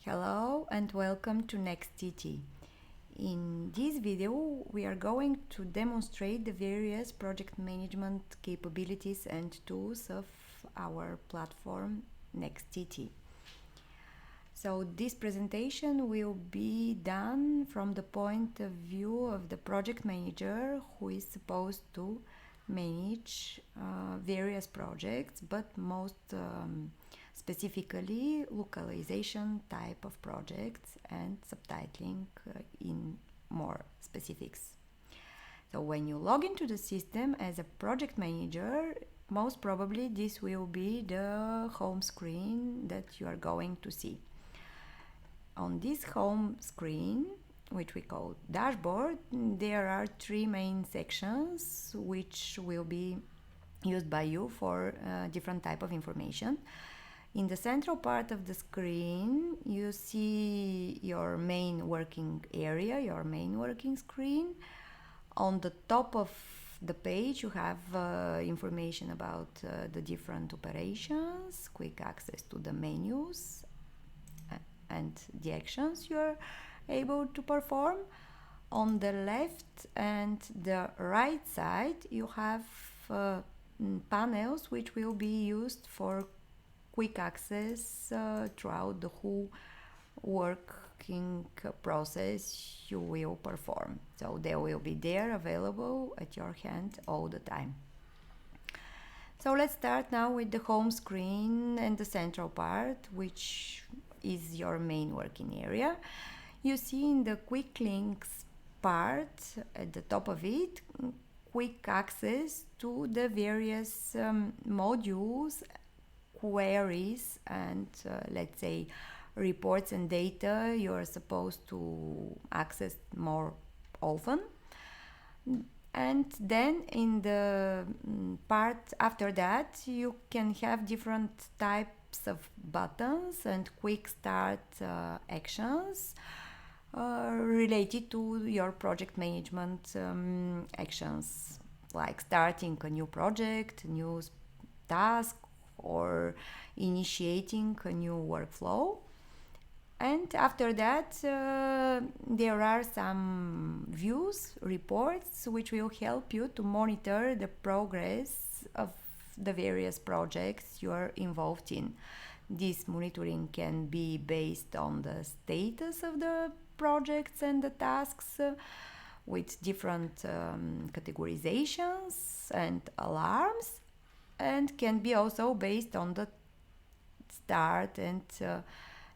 Hello and welcome to NextTT. In this video, we are going to demonstrate the various project management capabilities and tools of our platform NextTT. So this presentation will be done from the point of view of the project manager who is supposed to manage various projects, but most specifically localization type of projects and subtitling in more specifics. So when you log into the system as a project manager, most probably this will be the home screen that you are going to see. On this home screen, which we call dashboard, there are three main sections which will be used by you for different type of information. In the central part of the screen, you see your main working area, your main working screen. On the top of the page, you have information about the different operations, quick access to the menus, and the actions you're able to perform. On the left and the right side, you have panels which will be used for quick access throughout the whole working process you will perform. So they will be there available at your hand all the time. So let's start now with the home screen and the central part, which is your main working area. You see in the quick links part at the top of it, quick access to the various modules, queries, and let's say reports and data you're supposed to access more often. And then in the part after that, you can have different types of buttons and quick start actions related to your project management actions, like starting a new project, new task, or initiating a new workflow. And after that, there are some views, reports, which will help you to monitor the progress of the various projects you are involved in. This monitoring can be based on the status of the projects and the tasks with different categorizations and alarms, and can be also based on the start and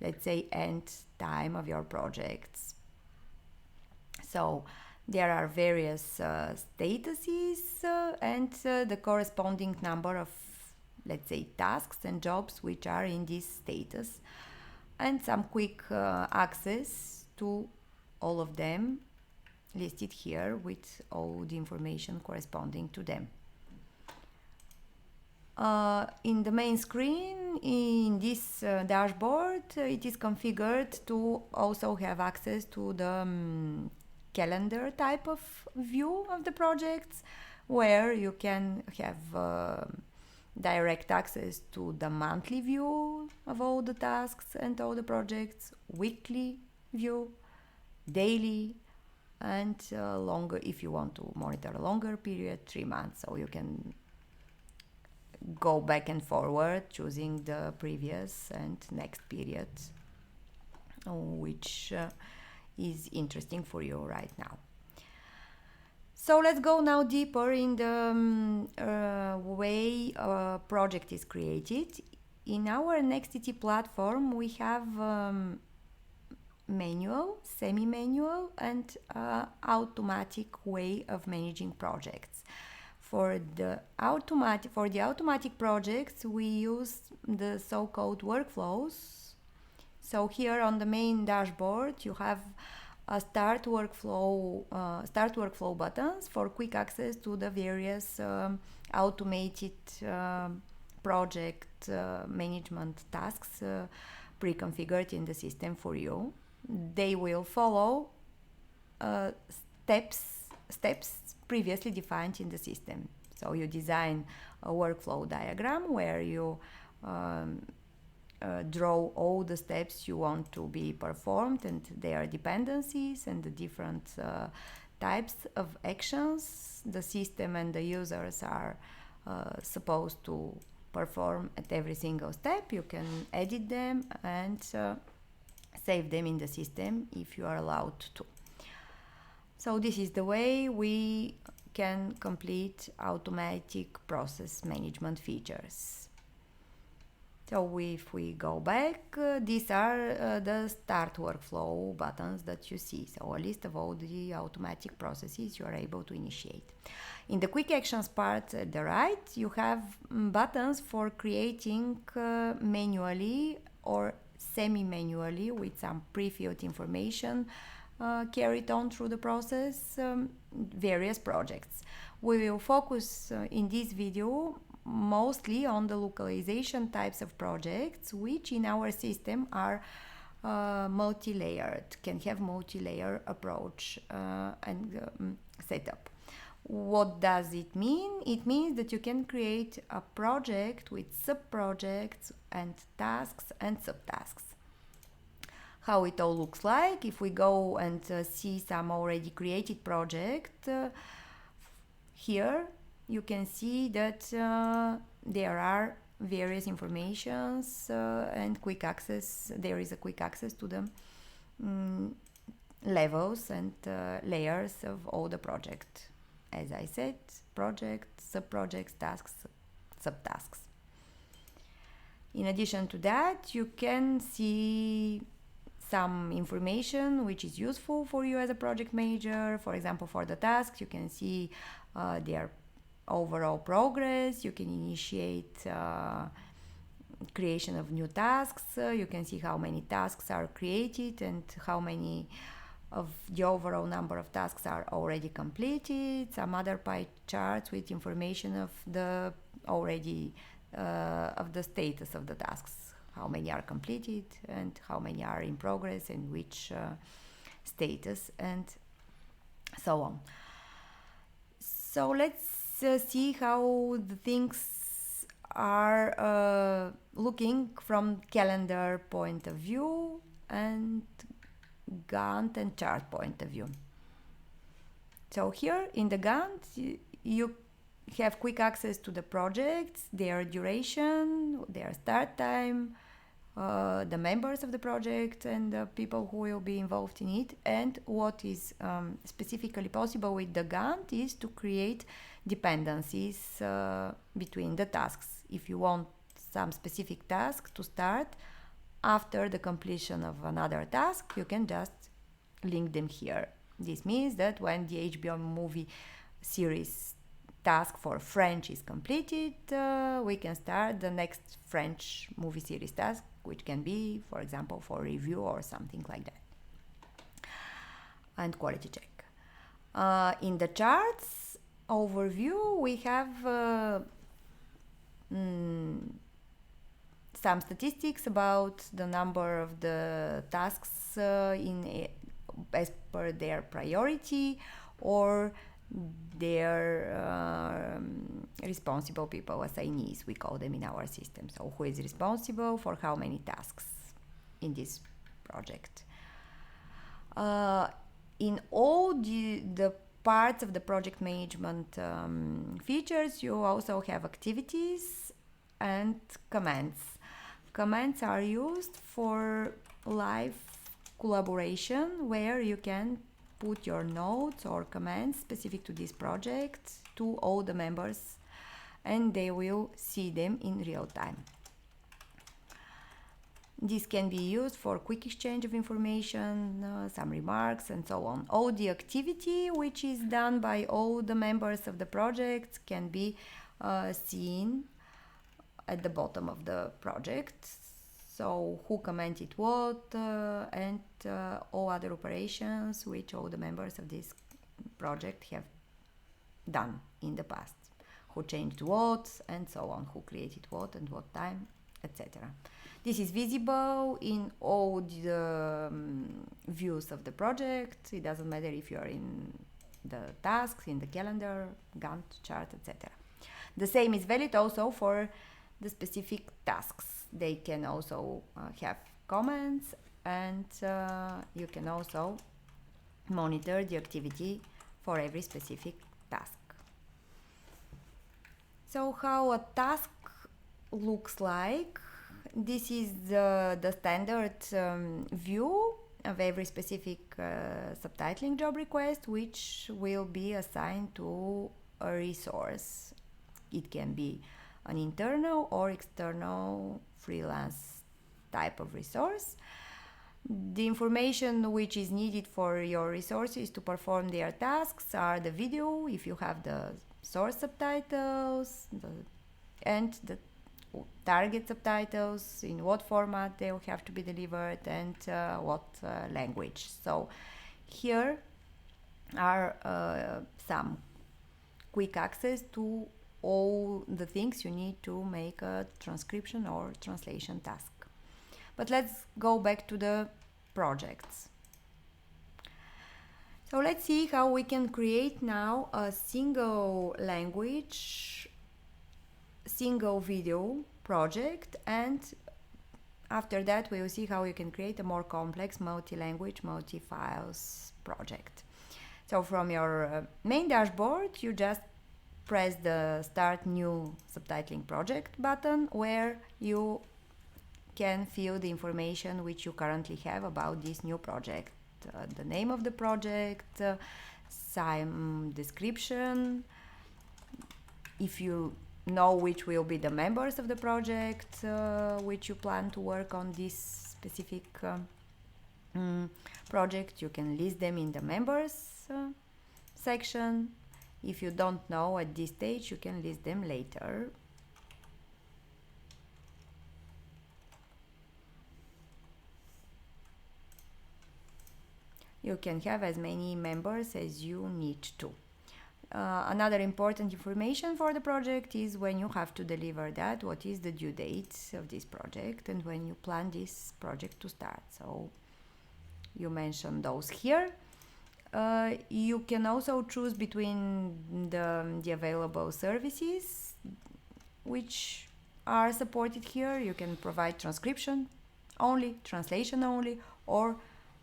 let's say end time of your projects. So there are various statuses and the corresponding number of, let's say, tasks and jobs which are in this status, and some quick access to all of them listed here with all the information corresponding to them. In the main screen, in this dashboard, it is configured to also have access to the calendar type of view of the projects, where you can have direct access to the monthly view of all the tasks and all the projects, weekly view, daily, and longer if you want to monitor a longer period, 3 months. So you can go back and forward choosing the previous and next period, which is interesting for you right now. So let's go now deeper in the way a project is created. In our NextTT platform, we have manual, semi-manual, and automatic way of managing projects. For the automatic projects, we use the so-called workflows. So here on the main dashboard, you have a start workflow buttons for quick access to the various automated project management tasks pre-configured in the system for you. They will follow steps previously defined in the system. So you design a workflow diagram where you draw all the steps you want to be performed and their dependencies and the different types of actions the system and the users are supposed to perform at every single step. You can edit them and save them in the system if you are allowed to. So this is the way we can complete automatic process management features. So if we go back, these are the start workflow buttons that you see. So a list of all the automatic processes you are able to initiate. In the quick actions part at the right, you have buttons for creating manually or semi-manually with some pre-filled information carried on through the process various projects. We will focus in this video mostly on the localization types of projects which in our system are multi-layered, can have multi-layer approach and setup. What does it mean? It means that you can create a project with sub-projects and tasks and subtasks. How it all looks like, if we go and see some already created project, here you can see that there are various informations and quick access. There is a quick access to the levels and layers of all the project. As I said, projects, sub-projects, tasks, subtasks. In addition to that, you can see some information which is useful for you as a project manager. For example, for the tasks, you can see their overall progress. You can initiate creation of new tasks. You can see how many tasks are created and how many of the overall number of tasks are already completed. Some other pie charts with information of the already of the status of the tasks, how many are completed and how many are in progress and which status and so on. So let's see how the things are looking from calendar point of view and Gantt and chart point of view. So here in the Gantt you have quick access to the projects, their duration, their start time, the members of the project and the people who will be involved in it. And what is specifically possible with the Gantt is to create dependencies between the tasks. If you want some specific task to start after the completion of another task, you can just link them here. This means that when the HBO movie series task for French is completed, we can start the next French movie series task, which can be, for example, for review or something like that, and quality check. In the charts overview, we have some statistics about the number of the tasks as per their priority or their responsible people, assignees, we call them in our system. So who is responsible for how many tasks in this project. In all the parts of the project management features, you also have activities and commands. Commands are used for live collaboration where you can put your notes or commands specific to this project to all the members and they will see them in real time. This can be used for quick exchange of information, some remarks and so on. All the activity which is done by all the members of the project can be seen at the bottom of the project. So who commented what and all other operations which all the members of this project have done in the past. Who changed what and so on, who created what and what time, etc. This is visible in all the views of the project. It doesn't matter if you are in the tasks, in the calendar, Gantt chart, etc. The same is valid also for the specific tasks. They can also have comments, and you can also monitor the activity for every specific task. So how a task looks like. This is the standard view of every specific subtitling job request, which will be assigned to a resource. It can be an internal or external freelance type of resource. The information which is needed for your resources to perform their tasks are the video, if you have the source subtitles, and the target subtitles, in what format they will have to be delivered, and what language. So here are some quick access to all the things you need to make a transcription or translation task. But let's go back to the projects. So let's see how we can create now a single language, single video project, and after that we will see how you can create a more complex multi-language, multi-files project. So from your main dashboard, you just press the Start New Subtitling Project button, where you can fill the information which you currently have about this new project. The name of the project, some description, if you know which will be the members of the project which you plan to work on this specific project, you can list them in the members section. If you don't know at this stage, you can list them later. You can have as many members as you need to. Another important information for the project is when you have to deliver that, what is the due date of this project, and when you plan this project to start. So you mentioned those here. You can also choose between the available services which are supported here. You can provide transcription only, translation only, or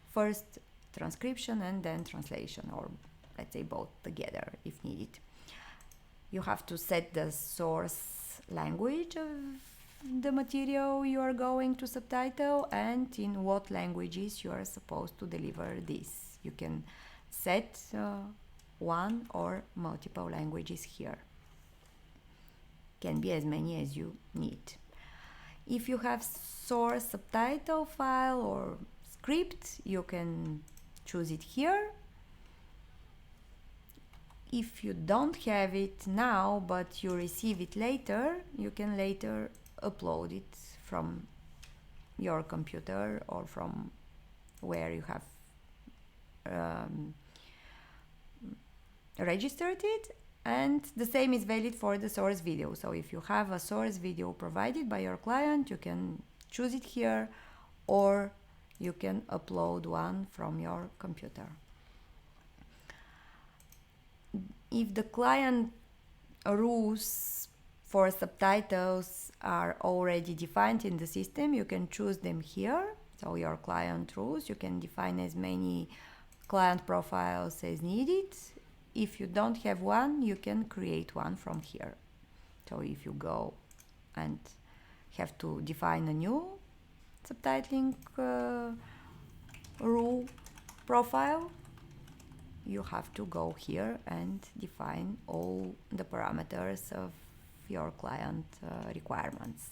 first transcription and then translation, or let's say both together if needed. You have to set the source language of the material you are going to subtitle and in what languages you are supposed to deliver this. You can set one or multiple languages here. Can be as many as you need. If you have source subtitle file or script, you can choose it here. If you don't have it now but you receive it later, you can later upload it from your computer or from where you have registered it, and the same is valid for the source video. So if you have a source video provided by your client, you can choose it here, or you can upload one from your computer. If the client rules for subtitles are already defined in the system, you can choose them here. So your client rules, you can define as many client profiles as needed. If you don't have one, you can create one from here. So if you go and have to define a new subtitling rule profile, you have to go here and define all the parameters of your client requirements,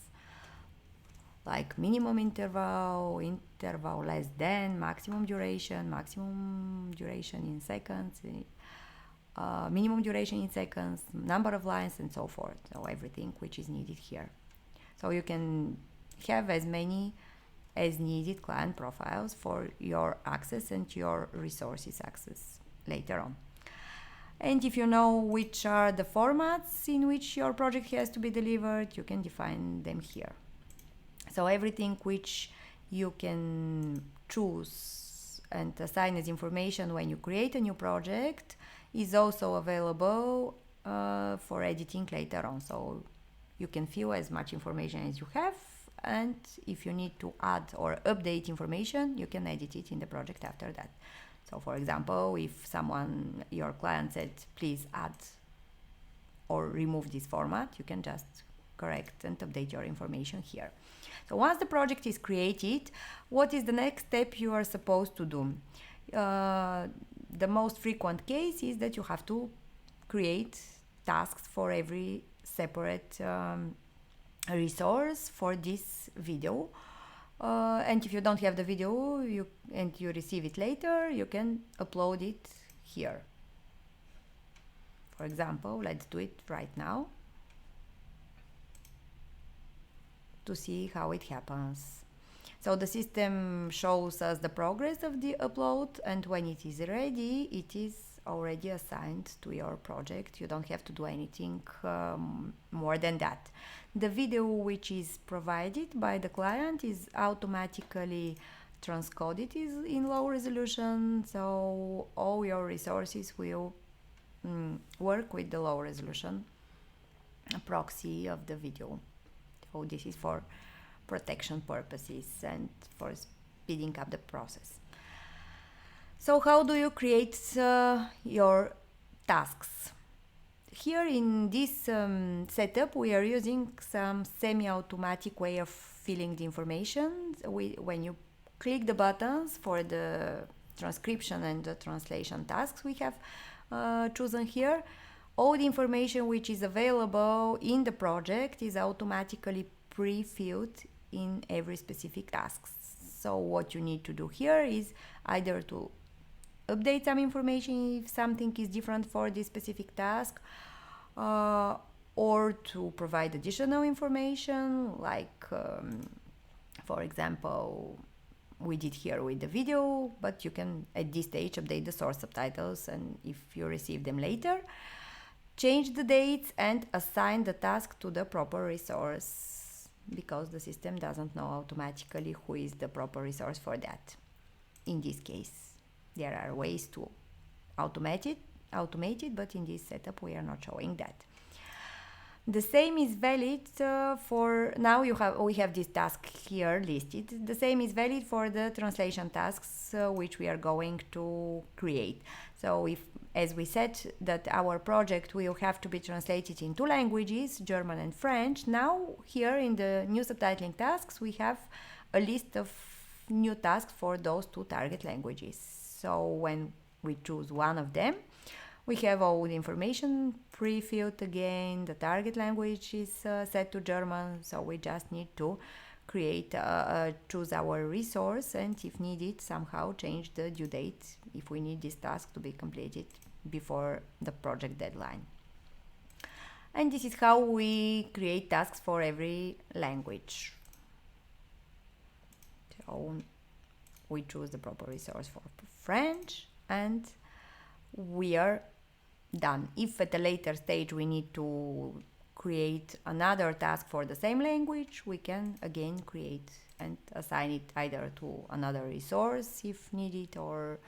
like minimum interval, interval less than, maximum duration in seconds, minimum duration in seconds, number of lines, and so forth. So everything which is needed here. So you can have as many as needed client profiles for your access and your resources access later on. And if you know which are the formats in which your project has to be delivered, you can define them here. So everything which you can choose and assign as information when you create a new project is also available for editing later on. So You can fill as much information as you have, and if you need to add or update information, you can edit it in the project after that. So for example, if your client said, please add or remove this format, you can just correct and update your information here. So once the project is created, what is the next step you are supposed to do? The most frequent case is that you have to create tasks for every separate resource for this video. And if you don't have the video and you receive it later, you can upload it here. For example, let's do it right now to see how it happens. So the system shows us the progress of the upload, and when it is ready, it is already assigned to your project. You don't have to do anything more than that. The video which is provided by the client is automatically transcoded in low resolution, so all your resources will work with the low resolution proxy of the video. So this is for protection purposes and for speeding up the process. So how do you create your tasks? Here in this setup, we are using some semi-automatic way of filling the information. When you click the buttons for the transcription and the translation tasks we have chosen here, all the information which is available in the project is automatically pre-filled in every specific task. So what you need to do here is either to update some information if something is different for this specific task, or to provide additional information, like for example, we did here with the video, but you can at this stage update the source subtitles, and if you receive them later, change the dates and assign the task to the proper resource, because the system doesn't know automatically who is the proper resource for that. In this case, there are ways to automate it, but in this setup we are not showing that. The same is valid for now. We have this task here listed. The same is valid for the translation tasks which we are going to create. So as we said that our project will have to be translated in 2 languages, German and French. Now here in the new subtitling tasks we have a list of new tasks for those 2 target languages. So when we choose one of them, we have all the information pre-filled again. The target language is set to German, so we just need to choose our resource, and if needed, somehow change the due date if we need this task to be completed before the project deadline. And this is how we create tasks for every language. So we choose the proper resource for French, and we are done. If at a later stage we need to create another task for the same language, we can again create and assign it either to another resource if needed, or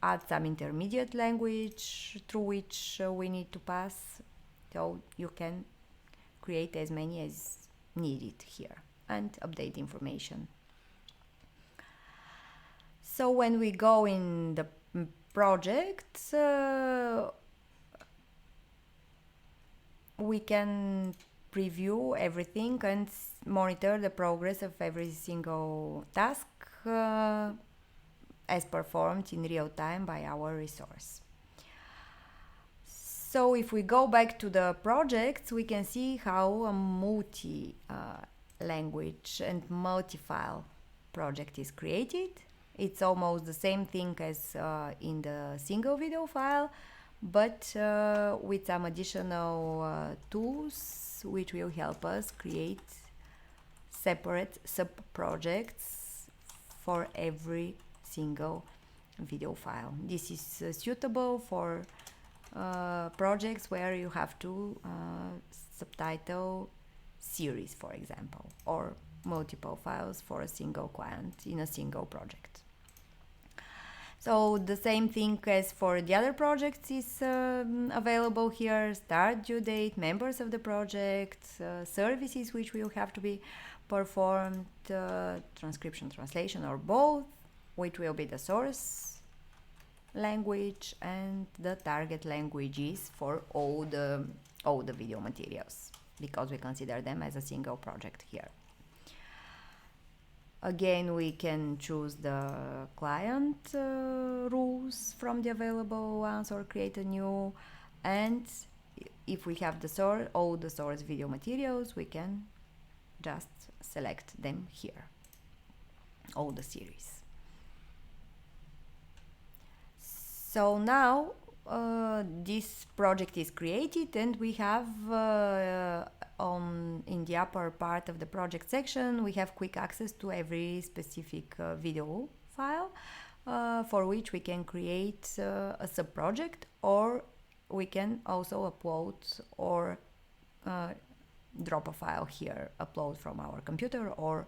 add some intermediate language through which we need to pass. So you can create as many as needed here and update information. So when we go in the project, we can preview everything and monitor the progress of every single task as performed in real time by our resource. So if we go back to the projects, we can see how a multi-language and multi-file project is created. It's almost the same thing as in the single video file, but with some additional tools which will help us create separate sub-projects for every single video file. This is suitable for projects where you have to subtitle series, for example, or multiple files for a single client in a single project. So the same thing as for the other projects is available here: start, due date, members of the project, services which will have to be performed, transcription, translation, or both, which will be the source language and the target languages for all the video materials, because we consider them as a single project here. Again, we can choose the client rules from the available ones or create a new, and if we have all the source video materials, we can just select them here, all the series. So now this project is created, and we have in the upper part of the project section, we have quick access to every specific video file for which we can create a sub-project, or we can also upload or drop a file here, upload from our computer, or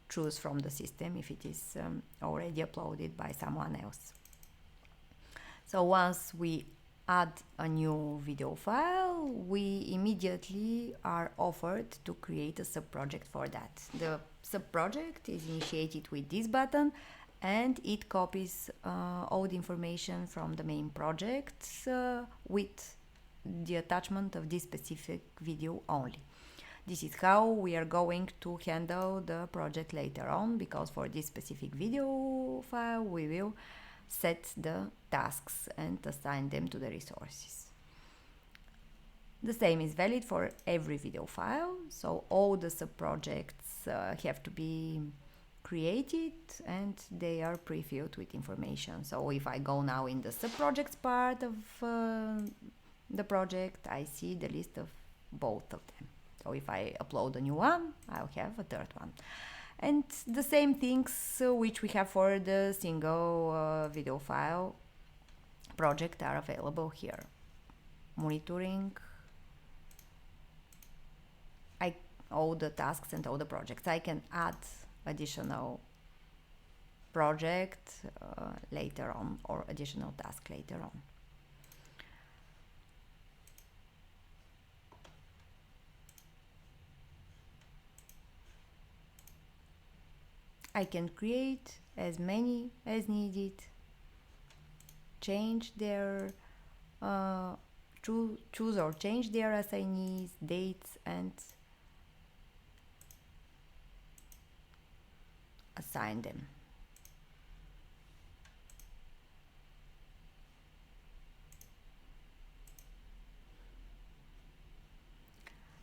choose from the system if it is already uploaded by someone else. So once we add a new video file, we immediately are offered to create a sub-project for that. The sub-project is initiated with this button, and it copies all the information from the main project with the attachment of this specific video only. This is how we are going to handle the project later on, because for this specific video file we will set the tasks and assign them to the resources. The same is valid for every video file, so all the sub-projects have to be created and they are pre-filled with information. So if I go now in the sub-projects part of the project, I see the list of both of them. So if I upload a new one, I'll have a third one. And the same things which we have for the single video file project are available here. Monitoring, all the tasks and all the projects. I can add additional project later on, or additional task later on. I can create as many as needed, change their choose or change their assignees, dates, and assign them.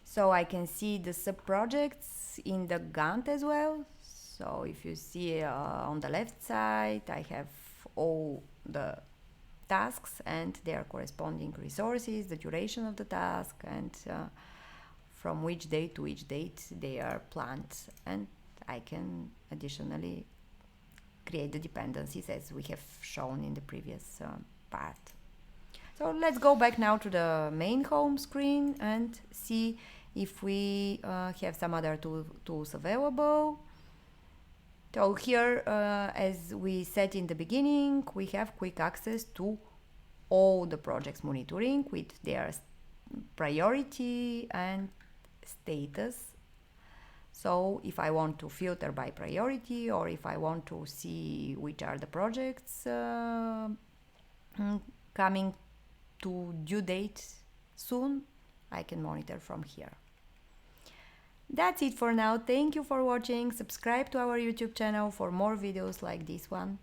So I can see the sub-projects in the Gantt as well. So if you see on the left side, I have all the tasks and their corresponding resources, the duration of the task, and from which date to which date they are planned. And I can additionally create the dependencies as we have shown in the previous part. So let's go back now to the main home screen and see if we have some other tools available. So here, as we said in the beginning, we have quick access to all the projects monitoring with their priority and status. So if I want to filter by priority, or if I want to see which are the projects coming to due date soon, I can monitor from here. That's it for now. Thank you for watching. Subscribe to our YouTube channel for more videos like this one.